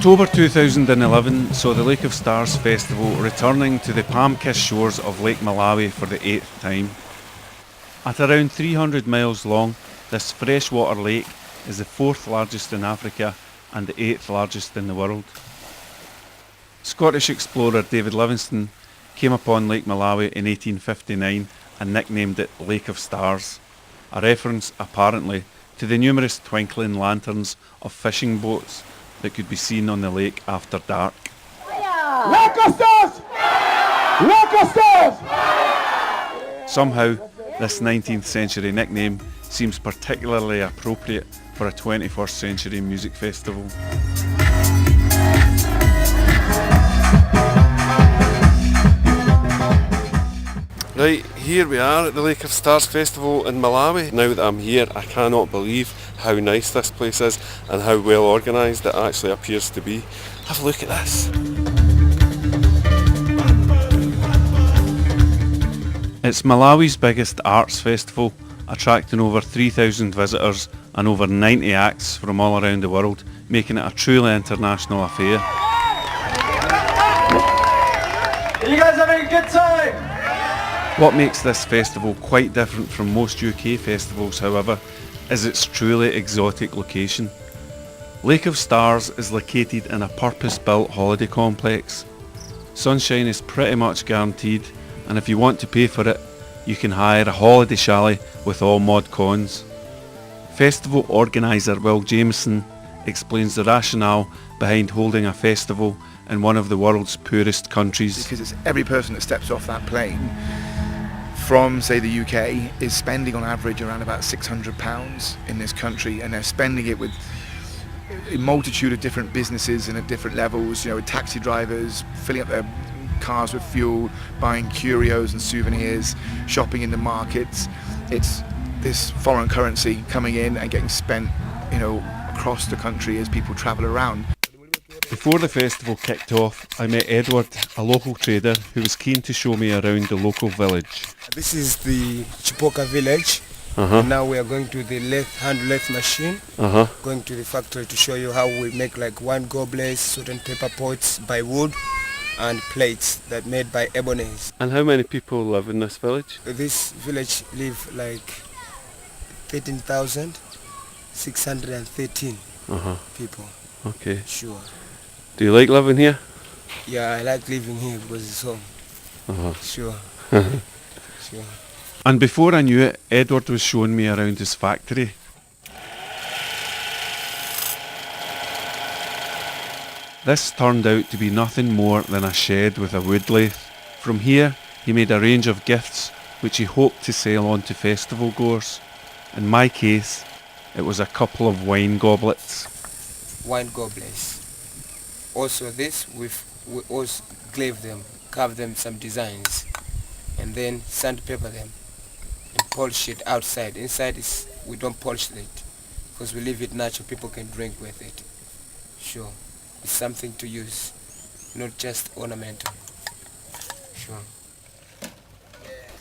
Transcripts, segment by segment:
October 2011 saw the Lake of Stars Festival returning to the palm-kissed shores of Lake Malawi for the 8th time. At around 300 miles long, this freshwater lake is the 4th largest in Africa and the 8th largest in the world. Scottish explorer David Livingstone came upon Lake Malawi in 1859 and nicknamed it Lake of Stars, a reference apparently to the numerous twinkling lanterns of fishing boats that could be seen on the lake after dark. Lake of Stars! Lake of Stars! Somehow, this 19th century nickname seems particularly appropriate for a 21st century music festival. Right, here we are at the Lake of Stars Festival in Malawi. Now that I'm here, I cannot believe how nice this place is and how well organised it actually appears to be. Have a look at this. It's Malawi's biggest arts festival, attracting over 3,000 visitors and over 90 acts from all around the world, making it a truly international affair. Are you guys having a good time? What makes this festival quite different from most UK festivals, however, is its truly exotic location. Lake of Stars is located in a purpose-built holiday complex. Sunshine is pretty much guaranteed, and if you want to pay for it, you can hire a holiday chalet with all mod cons. Festival organiser Will Jameson explains the rationale behind holding a festival in one of the world's poorest countries. Because it's every person that steps off that plane from, say, the UK is spending on average around about £600 in this country, and they're spending it with a multitude of different businesses and at different levels, with taxi drivers filling up their cars with fuel, buying curios and souvenirs, shopping in the markets. It's this foreign currency coming in and getting spent, across the country as people travel around. Before the festival kicked off, I met Edward, a local trader who was keen to show me around the local village. This is the Chipoka village. And now we are going to the hand lathe machine, going to the factory to show you how we make like wine goblets, salt and pepper pots by wood, and plates that made by ebonies. And how many people live in this village? This village live like 13,613 people. Okay. Sure. Do you like living here? Yeah, I like living here because it's home. Sure. Sure. And before I knew it, Edward was showing me around his factory. This turned out to be nothing more than a shed with a wood lathe. From here, he made a range of gifts which he hoped to sell on to festival goers. In my case, it was a couple of wine goblets. Wine goblets. Also this, we also carve them some designs, and then sandpaper them and polish it outside. Inside we don't polish it because we leave it natural, people can drink with it. Sure. It's something to use, not just ornamental. Sure.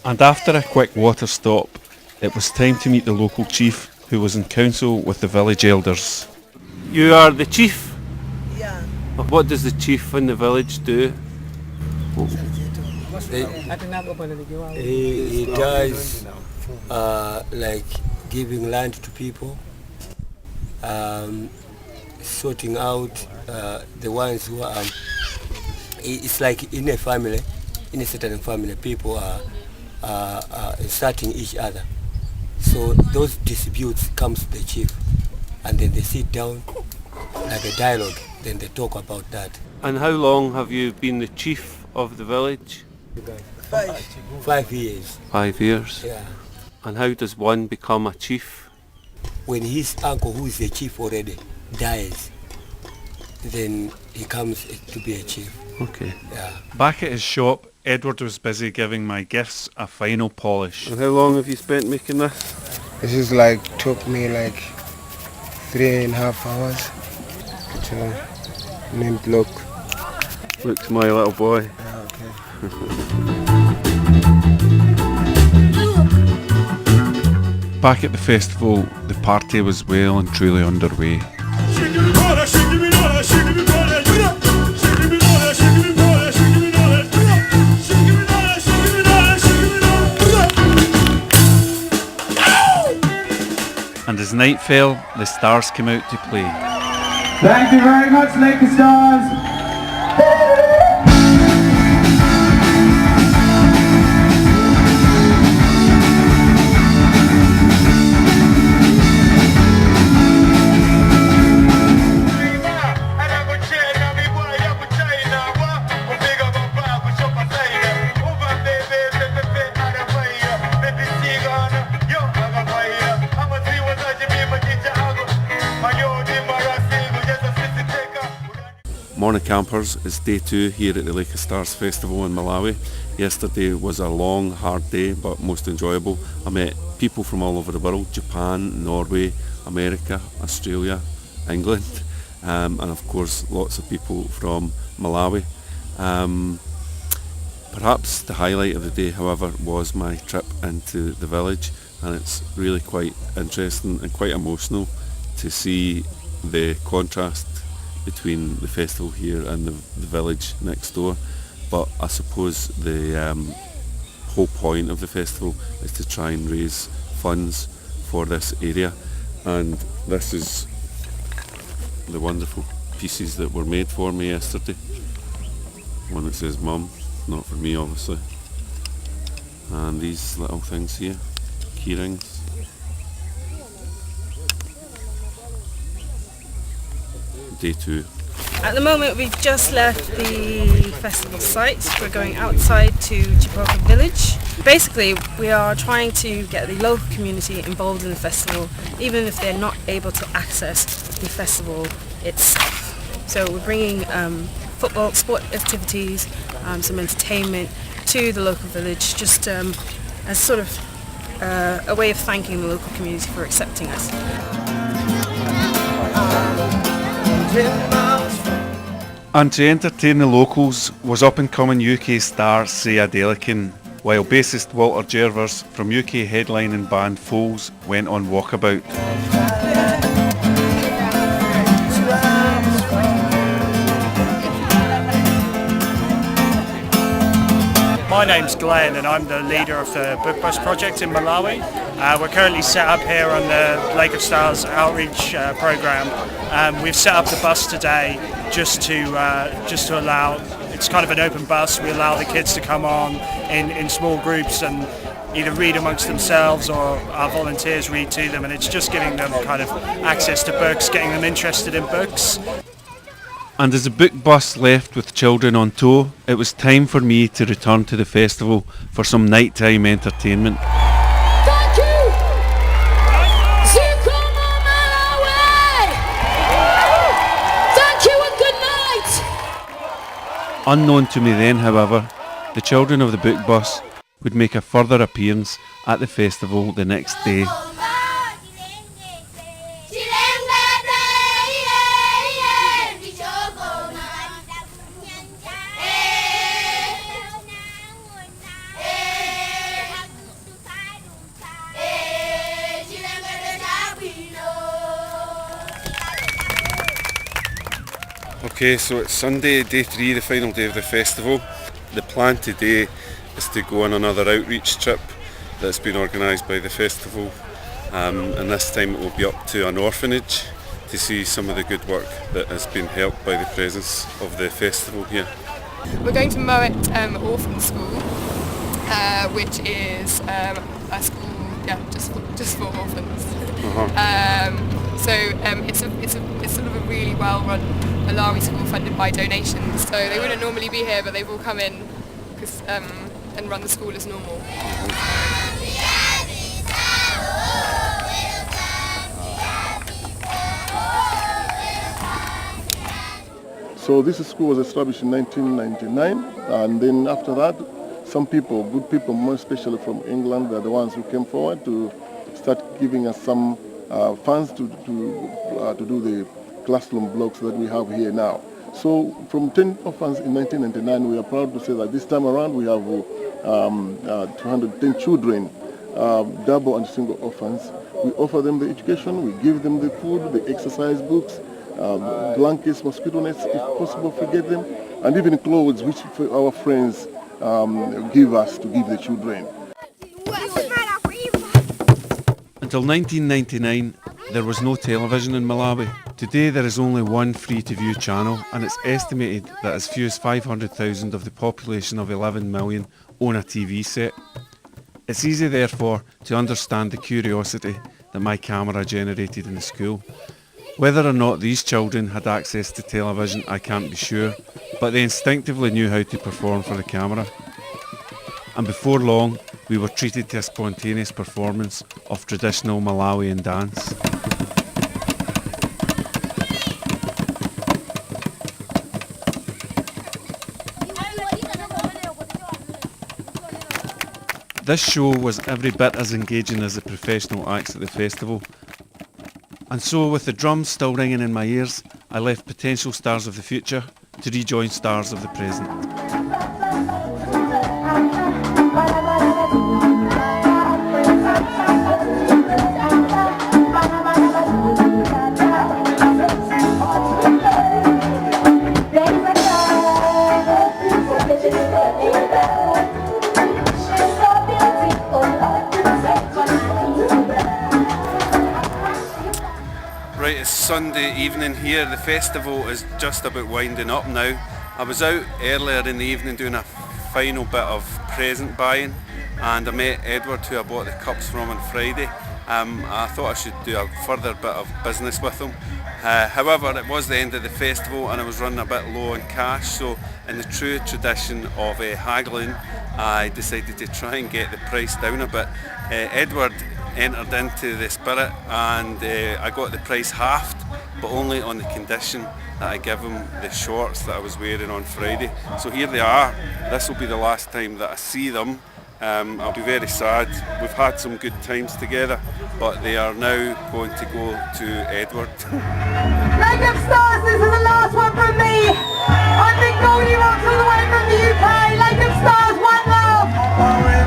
And after a quick water stop, it was time to meet the local chief who was in council with the village elders. You are the chief? Yeah. What does the chief in the village do? He does like giving land to people, sorting out the ones who are, it's like in a family, in a certain family, people are insulting each other. So those disputes comes to the chief, and then they sit down, like a dialogue, then they talk about that. And how long have you been the chief of the village? 5 years. 5 years? Yeah. And how does one become a chief? When his uncle, who is the chief already, dies, then he comes to be a chief. Okay. Yeah. Back at his shop, Edward was busy giving my gifts a final polish. And how long have you spent making this? This is took me 3.5 hours to name block. Look to my little boy. Yeah, okay. Back at the festival, the party was well and truly underway. As night fell, the stars came out to play. Thank you very much, Laker Stars. Morning campers, it's day 2 here at the Lake of Stars Festival in Malawi. Yesterday was a long, hard day, but most enjoyable. I met people from all over the world: Japan, Norway, America, Australia, England, and of course lots of people from Malawi. Perhaps the highlight of the day, however, was my trip into the village, and it's really quite interesting and quite emotional to see the contrast between the festival here and the village next door. But I suppose the whole point of the festival is to try and raise funds for this area, and this is the wonderful pieces that were made for me yesterday. One that says Mum, not for me obviously, and these little things here, key rings. Day 2. At the moment we've just left the festival site. We're going outside to Chipoka village. Basically we are trying to get the local community involved in the festival, even if they're not able to access the festival itself. So we're bringing football, sport activities, some entertainment to the local village, just as sort of a way of thanking the local community for accepting us. And to entertain the locals was up-and-coming UK star Sia Delican, while bassist Walter Jervers from UK headlining band Foals went on walkabout. My name's Glenn and I'm the leader of the Book Bus project in Malawi. We're currently set up here on the Lake of Stars outreach program. We've set up the bus today just to allow, it's kind of an open bus. We allow the kids to come on in small groups and either read amongst themselves or our volunteers read to them, and it's just giving them kind of access to books, getting them interested in books. And as the book bus left with children on tow, it was time for me to return to the festival for some nighttime entertainment. Thank you! Zikomo Malawi! Thank you and good night! Unknown to me then, however, the children of the book bus would make a further appearance at the festival the next day. Okay, so it's Sunday, day 3, the final day of the festival. The plan today is to go on another outreach trip that's been organised by the festival, and this time it will be up to an orphanage to see some of the good work that has been helped by the presence of the festival here. We're going to Moet Orphan School, which is a school, just for orphans. It's sort of a really well-run Malawi school funded by donations. So they wouldn't normally be here, but they've all come in and run the school as normal. So this school was established in 1999, and then after that, some people, good people, more especially from England, they're the ones who came forward to start giving us some funds to do the classroom blocks that we have here now. So from 10 orphans in 1999, we are proud to say that this time around we have 210 children, double and single orphans. We offer them the education, we give them the food, the exercise books, blankets, mosquito nets, if possible, forget them, and even clothes which our friends give us to give the children. Until 1999, there was no television in Malawi. Today there is only one free-to-view channel, and it's estimated that as few as 500,000 of the population of 11 million own a TV set. It's easy therefore to understand the curiosity that my camera generated in the school. Whether or not these children had access to television I can't be sure, but they instinctively knew how to perform for the camera. And before long we were treated to a spontaneous performance of traditional Malawian dance. This show was every bit as engaging as the professional acts at the festival. And so, with the drums still ringing in my ears, I left potential stars of the future to rejoin stars of the present. Right, it's Sunday evening here. The festival is just about winding up now. I was out earlier in the evening doing a final bit of present buying, and I met Edward, who I bought the cups from on Friday. I thought I should do a further bit of business with him. However, it was the end of the festival and I was running a bit low on cash, so in the true tradition of haggling, I decided to try and get the price down a bit. Edward entered into the spirit, and I got the price halved, but only on the condition that I give him the shorts that I was wearing on Friday. So here they are. This will be the last time that I see them. I'll be very sad. We've had some good times together, but they are now going to go to Edward. Leg of Stars, this is the last one from me. I've been Goldie Rocks all the way from the UK. Leg of Stars, one love.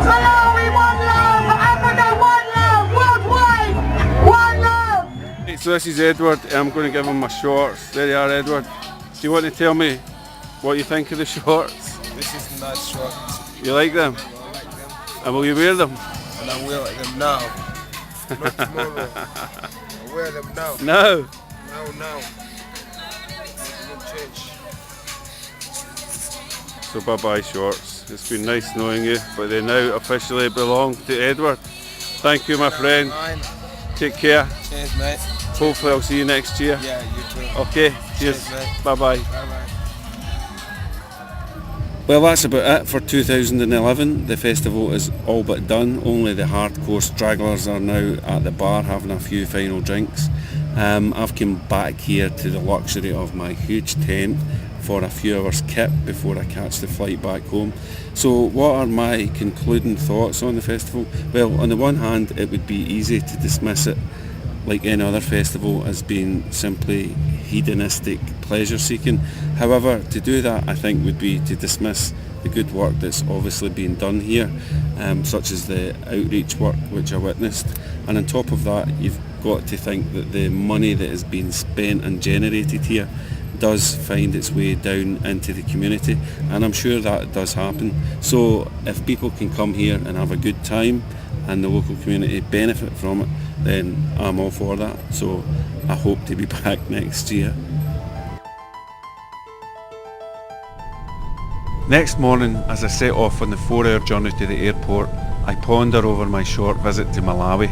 Malawi, one love. Africa, one love. Worldwide, one love. So this is Edward. I'm going to give him my shorts. There you are, Edward. Do you want to tell me what you think of the shorts? This is nice shorts. You like them? And will you wear them? And I wear them now. Not tomorrow. I wear them now. No. Now. No change. So bye-bye shorts. It's been nice knowing you, but they now officially belong to Edward. Thank you, my friend. Take care. Cheers, mate. Hopefully I'll see you next year. Yeah, you too. Okay, cheers. Bye-bye. Bye-bye. Well, that's about it for 2011. The festival is all but done. Only the hardcore stragglers are now at the bar having a few final drinks. I've come back here to the luxury of my huge tent for a few hours kip before I catch the flight back home. So what are my concluding thoughts on the festival? Well, on the one hand, it would be easy to dismiss it like any other festival as being simply hedonistic pleasure seeking. However, to do that I think would be to dismiss the good work that's obviously been done here, such as the outreach work which I witnessed, and on top of that you've got to think that the money that is being spent and generated here does find its way down into the community, and I'm sure that does happen. So if people can come here and have a good time and the local community benefit from it, then I'm all for that. So I hope to be back next year. Next morning, as I set off on the 4-hour journey to the airport, I ponder over my short visit to Malawi.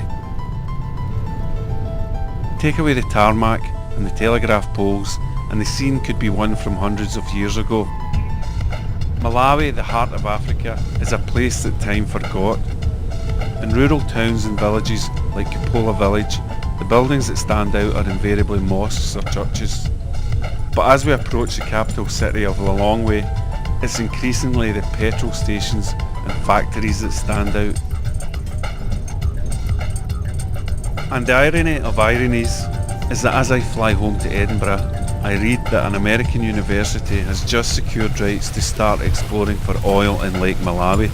Take away the tarmac and the telegraph poles and the scene could be one from hundreds of years ago. Malawi, the heart of Africa, is a place that time forgot. In rural towns and villages like Kupola village, the buildings that stand out are invariably mosques or churches. But as we approach the capital city of Lilongwe, it's increasingly the petrol stations and factories that stand out. And the irony of ironies is that as I fly home to Edinburgh, I read that an American university has just secured rights to start exploring for oil in Lake Malawi.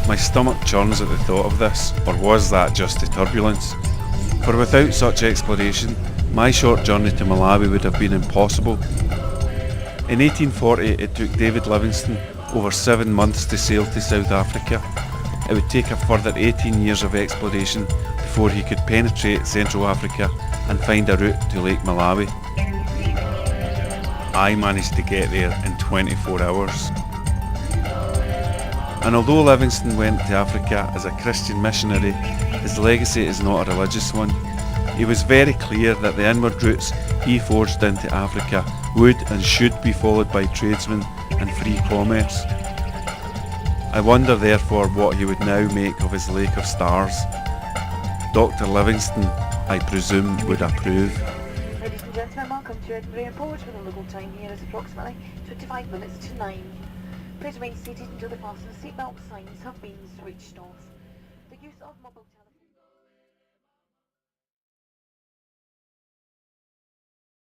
My stomach churns at the thought of this, or was that just the turbulence? For without such exploration, my short journey to Malawi would have been impossible. In 1840 it took David Livingstone over 7 months to sail to South Africa. it would take a further 18 years of exploration before he could penetrate Central Africa and find a route to Lake Malawi. I managed to get there in 24 hours. And although Livingstone went to Africa as a Christian missionary, his legacy is not a religious one. He was very clear that the inward routes he forged into Africa would and should be followed by tradesmen and free commerce. I wonder therefore what he would now make of his Lake of Stars. Dr. Livingstone, I presume, would approve. Ladies and gentlemen, welcome to Edinburgh Airport, where the local time here is approximately 25 minutes to 9. Please remain seated until the fasten seatbelt signs have been switched off. The use of mobile telephone